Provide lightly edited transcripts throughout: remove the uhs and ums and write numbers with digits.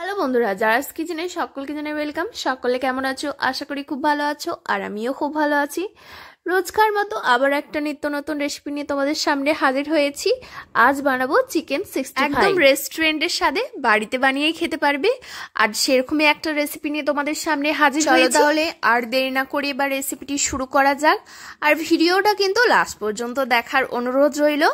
Hello বন্ধুরা, জারাস কিচেনে সকলকে জানাই ওয়েলকাম। সকলে কেমন আছো? আশা করি খুব ভালো আছো, আর আমিও খুব ভালো আছি। রোজকার মতো আবার একটা নিত্য নতুন রেসিপি নিয়ে তোমাদের সামনে হাজির হয়েছি। আজ বানাবো চিকেন 65। একদম রেস্টুরেন্টের স্বাদে বাড়িতে বানিয়েই খেতে পারবে, আর সেরকমই একটা রেসিপি নিয়ে তোমাদের সামনে হাজির হয়েছি। তাহলে আর দেরি না করে এবার রেসিপিটি শুরু করা যাক, আর ভিডিওটা কিন্তু লাস্ট পর্যন্ত দেখার অনুরোধ রইল।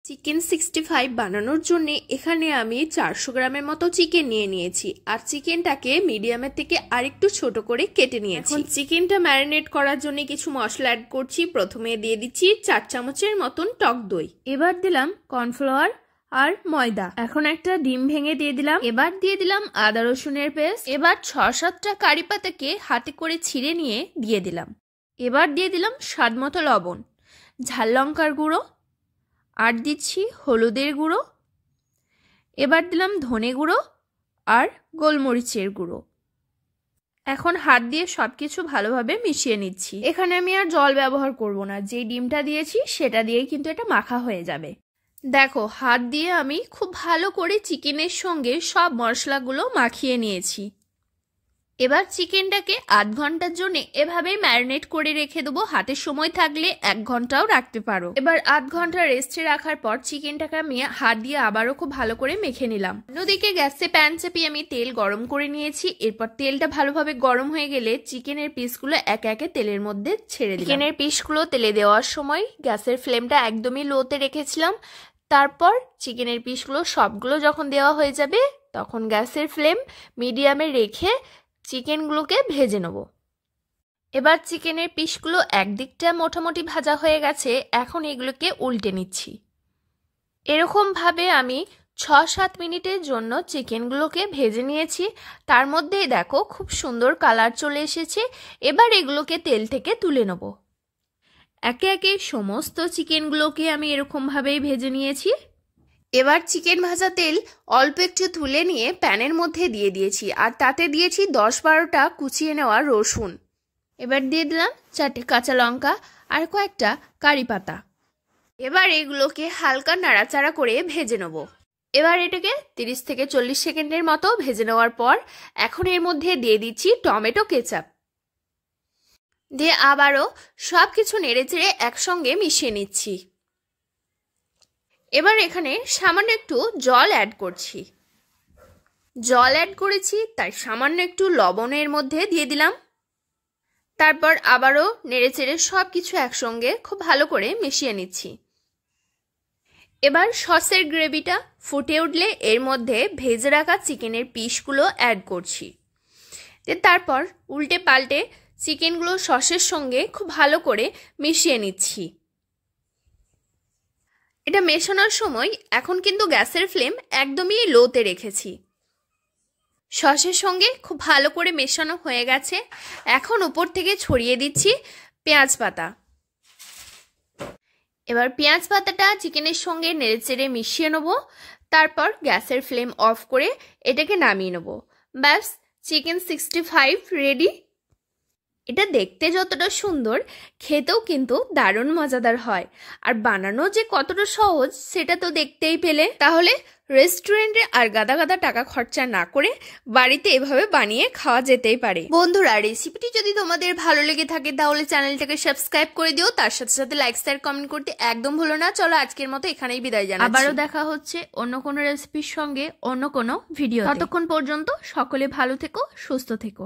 চিকেন 65 বানানোর জন্য এখানে আমি 400 গ্রামের মতো চিকেন নিয়ে নিয়েছি, আর চিকেনটাকে মিডিয়ামের থেকে আরেকটু ছোট করে কেটে নিয়েছি। এখন চিকেনটা ম্যারিনেট করার জন্য কিছু মশলা অ্যাড করছি। প্রথমে দিয়ে দিচ্ছি 4 চামচের মতন টক দই, এবার দিলাম কর্নফ্লাওয়ার আর ময়দা, এখন একটা ডিম ভেঙে দিয়ে দিলাম, এবার দিয়ে দিলাম আদা রসুনের পেস্ট, এবার 6-7টা কারি পাতাকে হাতে করে ছিঁড়ে নিয়ে দিয়ে দিলাম, এবার দিয়ে দিলাম স্বাদ মতো লবণ, ঝাল লঙ্কার গুঁড়ো, আর দিচ্ছি হলুদের গুঁড়ো, এবার দিলাম ধনে গুঁড়ো আর গোলমরিচের গুঁড়ো। এখন হাত দিয়ে সবকিছু ভালোভাবে মিশিয়ে নিচ্ছি। এখানে আমি আর জল ব্যবহার করব না, যে ডিমটা দিয়েছি সেটা দিয়েই কিন্তু এটা মাখা হয়ে যাবে। দেখো, হাত দিয়ে আমি খুব ভালো করে চিকেনের সঙ্গে সব মশলাগুলো মাখিয়ে নিয়েছি। এবার চিকেনটাকে আধ ঘন্টার জন্য এভাবেই ম্যারিনেট করে রেখে দেবো। হাতে সময় থাকলে 1 ঘন্টাও রাখতে পারো। এবার আধ ঘন্টা রেস্টে রাখার পর চিকেনটাকে আমি হাত দিয়ে আবারও খুব ভালো করে মেখে নিলাম। অন্যদিকে গ্যাসে প্যান চাপিয়ে আমি তেল গরম করে নিয়েছি। এরপর তেলটা ভালোভাবে গরম হয়ে গেলে চিকেনের পিসগুলো একে একে তেলের মধ্যে ছেড়ে দিলাম। চিকেনের পিসগুলো তেলে দেওয়ার সময় গ্যাসের ফ্লেমটা একদমই লোতে রেখেছিলাম। তারপর চিকেনের পিসগুলো সবগুলো যখন দেওয়া হয়ে যাবে তখন গ্যাসের ফ্লেম মিডিয়ামে রেখে চিকেনগুলোকে ভেজে নেব। এবার চিকেনের পিসগুলো একদিকটা মোটামুটি ভাজা হয়ে গেছে, এখন এগুলোকে উল্টে নিচ্ছি। এরকমভাবে আমি 6-7 মিনিটের জন্য চিকেনগুলোকে ভেজে নিয়েছি। তার মধ্যেই দেখো খুব সুন্দর কালার চলে এসেছে। এবার এগুলোকে তেল থেকে তুলে নেব। একে একে সমস্ত চিকেনগুলোকে আমি এরকমভাবেই ভেজে নিয়েছি। এবার চিকেন ভাজা তেল অল্প একটু তুলে নিয়ে প্যানের মধ্যে দিয়ে দিয়েছি, আর তাতে দিয়েছি 10-12টা কুচিয়ে নেওয়া রসুন। এবার দিয়ে দিলাম 4টে কাঁচা লঙ্কা আর কয়েকটা কারি পাতা। এবার এগুলোকে হালকা নাড়াচাড়া করে ভেজে নেব। এবার এটাকে 30 থেকে 40 সেকেন্ডের মতো ভেজে নেওয়ার পর এখন এর মধ্যে দিয়ে দিচ্ছি টমেটো কেচাপ, দিয়ে আবারও সব কিছু নেড়েচেড়ে একসঙ্গে মিশিয়ে নিচ্ছি। এবার এখানে সামান্য একটু জল অ্যাড করছি। জল অ্যাড করেছি তাই সামান্য একটু লবণের মধ্যে দিয়ে দিলাম। তারপর আবারও নেড়েচেড়ে সব কিছু একসঙ্গে খুব ভালো করে মিশিয়ে নিচ্ছি। এবার সসের গ্রেভিটা ফুটে উঠলে এর মধ্যে ভেজে রাখা চিকেনের পিসগুলো অ্যাড করছি। তারপর উল্টে পাল্টে চিকেনগুলো সসের সঙ্গে খুব ভালো করে মিশিয়ে নিচ্ছি। এটা মেশানোর সময় এখন কিন্তু গ্যাসের ফ্লেম একদমই লোতে রেখেছি। সসের সঙ্গে খুব ভালো করে মেশানো হয়ে গেছে। এখন উপর থেকে ছড়িয়ে দিচ্ছি পেঁয়াজ পাতা। এবার পেঁয়াজ পাতাটা চিকেনের সঙ্গে নেড়েচেড়ে মিশিয়ে নেব। তারপর গ্যাসের ফ্লেম অফ করে এটাকে নামিয়ে নেব। ব্যাস, চিকেন 65 রেডি। এটা দেখতে যতটা সুন্দর, খেতেও কিন্তু দারুণ মজাদার হয়, আর বানানো যে কতটা সহজ সেটা তো দেখতেই পেলে। তাহলে রেস্টুরেন্টে আর গাদা গাদা টাকা খরচা না করে বাড়িতে এভাবে বানিয়ে খাওয়া যেতেই পারে। বন্ধুরা, রেসিপিটি যদি তোমাদের ভালো লেগে থাকে তাহলে চ্যানেলটাকে সাবস্ক্রাইব করে দিও, তার সাথে সাথে লাইক শেয়ার কমেন্ট করতে একদম ভুলো না। চলো আজকের মতো এখানেই বিদায় জানাচ্ছি। আবারও দেখা হচ্ছে অন্য কোনো রেসিপির সঙ্গে অন্য কোনো ভিডিও। ততক্ষণ পর্যন্ত সকলে ভালো থেকো, সুস্থ থেকো।